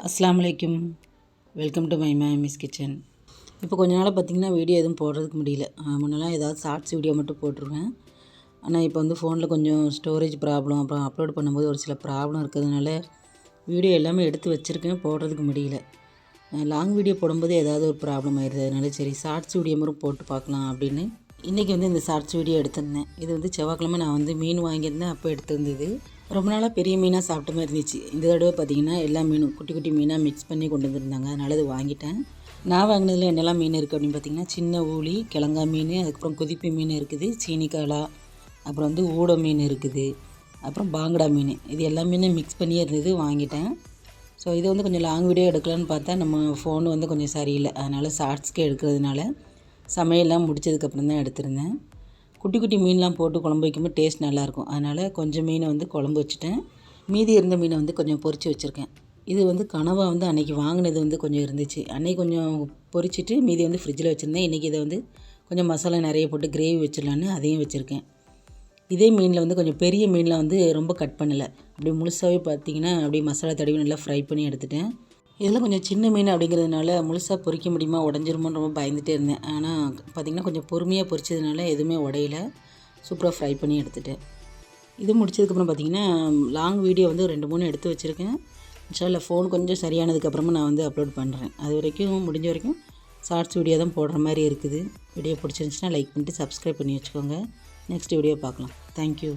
அஸ்ஸலாமு அலைக்கும். Welcome to my miss kitchen. இப்போ கொஞ்ச நாளாக பார்த்திங்கன்னா வீடியோ எதுவும் போடுறதுக்கு முடியல. முன்னெல்லாம் ஏதாவது ஷார்ட்ஸ் வீடியோ மட்டும் போட்டுருவேன். ஆனால் இப்போ வந்து ஃபோனில் கொஞ்சம் ஸ்டோரேஜ் ப்ராப்ளம், அப்புறம் அப்லோட் பண்ணும்போது ஒரு சில ப்ராப்ளம் இருக்கிறதுனால வீடியோ எல்லாமே எடுத்து வச்சுருக்கேன், போடுறதுக்கு முடியல. லாங் வீடியோ போடும்போது ஏதாவது ஒரு ப்ராப்ளம் ஆயிடுது. அதனால சரி ஷார்ட்ஸ் வீடியோ மட்டும் போட்டு பார்க்கலாம் அப்படின்னு இன்றைக்கி வந்து இந்த ஷார்ட்ஸ் வீடியோ எடுத்திருந்தேன். இது வந்து செவ்வாய்க்கிழமை நான் வந்து மீன் வாங்கியிருந்தேன், அப்போ எடுத்திருந்தது. ரொம்ப நாளாக பெரிய மீனாக சாப்பிட்ட மாதிரி இருந்துச்சு. இந்த தடவை பார்த்திங்கன்னா எல்லா மீனும் குட்டி குட்டி மீனாக மிக்ஸ் பண்ணி கொண்டு வந்துருந்தாங்க. அதனால் அது வாங்கிட்டேன். நான் வாங்கினதில் என்னெல்லாம் மீன் இருக்குது அப்படின்னு பார்த்திங்கன்னா, சின்ன ஊளி, கிழங்கா மீன், அதுக்கப்புறம் குதிப்பி மீன் இருக்குது, சீனிக்காலா, அப்புறம் வந்து ஊட மீன் இருக்குது, அப்புறம் பாங்கடா மீன். இது எல்லா மீனும் மிக்ஸ் பண்ணியே இருந்தது, வாங்கிட்டேன். ஸோ இது வந்து கொஞ்சம் லாங் வீடியோ எடுக்கலான்னு பார்த்தா நம்ம ஃபோன் வந்து கொஞ்சம் சரியில்லை. அதனால் ஷார்ட்ஸ்க்கே எடுக்கிறதுனால சமையல்லாம் முடித்ததுக்கப்புறம் தான் எடுத்திருந்தேன். குட்டி குட்டி மீன்லாம் போட்டு குழம்பு வைக்கும்போது டேஸ்ட் நல்லாயிருக்கும். அதனால் கொஞ்சம் மீனை வந்து குழம்பு வச்சுட்டேன். மீதி இருந்த மீனை வந்து கொஞ்சம் பொரித்து வச்சுருக்கேன். இது வந்து கனவா வந்து அன்றைக்கி வாங்கினது வந்து கொஞ்சம் இருந்துச்சு. அன்றைக்கி கொஞ்சம் பொரிச்சிட்டு மீதி வந்து ஃப்ரிட்ஜில் வச்சுருந்தேன். இன்றைக்கி இதை வந்து கொஞ்சம் மசாலா நிறைய போட்டு கிரேவி வச்சிடலான்னு அதையும் வச்சுருக்கேன். இதே மீனில் வந்து கொஞ்சம் பெரிய மீனில் வந்து ரொம்ப கட் பண்ணலை. அப்படி முழுசாகவே பார்த்திங்கன்னா அப்படியே மசாலா தடவி நல்லா ஃப்ரை பண்ணி எடுத்துட்டேன். இதில் கொஞ்சம் சின்ன மீன் அப்படிங்கிறதுனால முழுசாக பொரிக்க முடியுமா, உடஞ்சிருமோன்னு ரொம்ப பயந்துகிட்டே இருந்தேன். ஆனால் பார்த்திங்கன்னா கொஞ்சம் பொறுமையாக பொரிச்சதுனால எதுவுமே உடையல, சூப்பராக ஃப்ரை பண்ணி எடுத்துட்டேன். இது முடிச்சதுக்கப்புறம் பார்த்திங்கன்னா லாங் வீடியோ வந்து 2-3 எடுத்து வச்சுருக்கேன். இன்ஷா அல்லாஹ் ஃபோன் கொஞ்சம் சரியானதுக்கப்புறமா நான் வந்து அப்லோட் பண்ணுறேன். அது வரைக்கும் முடிஞ்ச வரைக்கும் ஷார்ட்ஸ் வீடியோ தான் போடுற மாதிரி இருக்குது. வீடியோ பிடிச்சிருந்துச்சுன்னா லைக் பண்ணிட்டு சப்ஸ்கிரைப் பண்ணி வச்சுக்கோங்க. நெக்ஸ்ட் வீடியோ பார்க்கலாம். தேங்க்யூ.